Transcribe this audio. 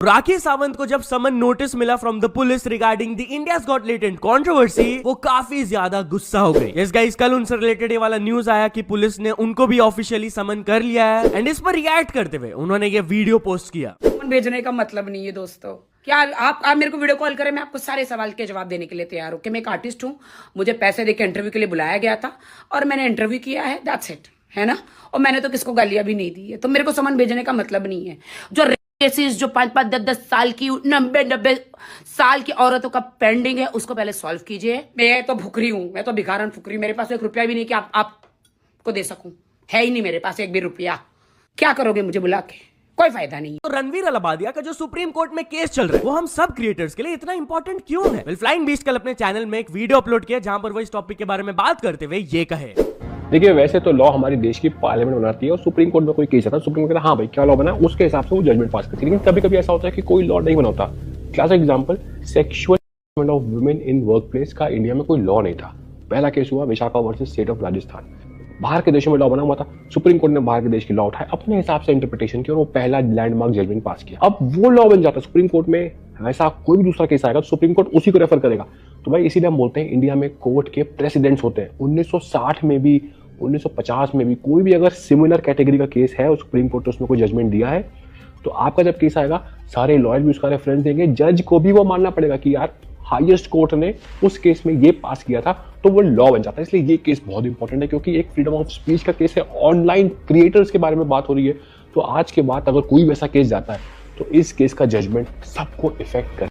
राखी सावंत को जब समन नोटिस मिला from the police regarding the India's got latent controversy, वो काफी ज्यादा गुस्सा हो गई। यस गाइस, कल उनसे रिलेटेड ये वाला न्यूज आया कि पुलिस ने उनको भी ऑफिशियली समन कर लिया है एंड इस पर रिएक्ट करते हुए उन्होंने ये वीडियो पोस्ट किया। भेजने का मतलब नहीं है दोस्तों, क्या आप मेरे को वीडियो कॉल करें, मैं आपको सारे सवाल के जवाब देने के लिए तैयार हूं कि मैं एक आर्टिस्ट हूं, मुझे पैसे देके इंटरव्यू के लिए बुलाया गया था और मैंने इंटरव्यू किया है, दैट्स इट, है ना। और मैंने तो किसको गालियां भी नहीं दी है, तो मेरे को समन भेजने का मतलब नहीं है। जो केसेस जो 5-5, 10-10 साल की 90 साल की औरतों का पेंडिंग है, उसको पहले सॉल्व कीजिए। मैं तो भुखरी हूं, मैं तो भिखारन फुकरी, मेरे पास 1 रुपया भी नहीं कि आपको दे सकूं, है ही नहीं मेरे पास 1 भी रुपया। क्या करोगे मुझे बुला के, कोई फायदा नहीं। तो रणवीर अलाबादिया का जो सुप्रीम कोर्ट में केस चल रहा है वो हम सब क्रिएटर्स के लिए इतना इंपॉर्टेंट क्यों है? फ्लाइंग बीस्ट कल अपने चैनल में एक वीडियो अपलोड किया जहां पर वो इस टॉपिक के बारे में बात करते हुए ये कहे। देखिए, वैसे तो लॉ हमारी देश की पार्लियामेंट बनाती है और सुप्रीम कोर्ट में कोई केस आता है, सुप्रीम कोर्ट कहता है हाँ भाई क्या लॉ बना, उसके हिसाब से वो जजमेंट पास करती है। लेकिन कभी कभी ऐसा होता है कि कोई लॉ नहीं बना होता। Classic example, sexual of women in work place का इंडिया में कोई लॉ नहीं था। पहला केस हुआ Vishakha versus state of Rajasthan. बाहर के देशों में लॉ बना हुआ था, सुप्रीम कोर्ट ने बाहर के देश की लॉ उठाए, अपने हिसाब से इंटरप्रिटेशन की और वो पहला लैंडमार्क जजमेंट पास किया। अब वो लॉ बन जाता है सुप्रीम कोर्ट में, ऐसा कोई भी दूसरा केस आएगा तो सुप्रीम कोर्ट उसी को रेफर करेगा। तो भाई इसीलिए हम बोलते हैं इंडिया में कोर्ट के प्रेसिडेंट्स होते हैं। 1960 में भी 1950 में भी कोई भी अगर सिमिलर कैटेगरी का केस है और सुप्रीम कोर्ट ने उसमें कोई जजमेंट दिया है तो आपका जब केस आएगा सारे लॉयर भी उसका रेफरेंस देंगे, जज को भी वो मानना पड़ेगा कि यार हाईएस्ट कोर्ट ने उस केस में ये पास किया था, तो वो लॉ बन जाता है। इसलिए ये केस बहुत इंपॉर्टेंट है क्योंकि एक फ्रीडम ऑफ स्पीच का केस है, ऑनलाइन क्रिएटर्स के बारे में बात हो रही है। तो आज के बाद अगर कोई वैसा केस जाता है तो इस केस का जजमेंट सबको इफेक्ट कर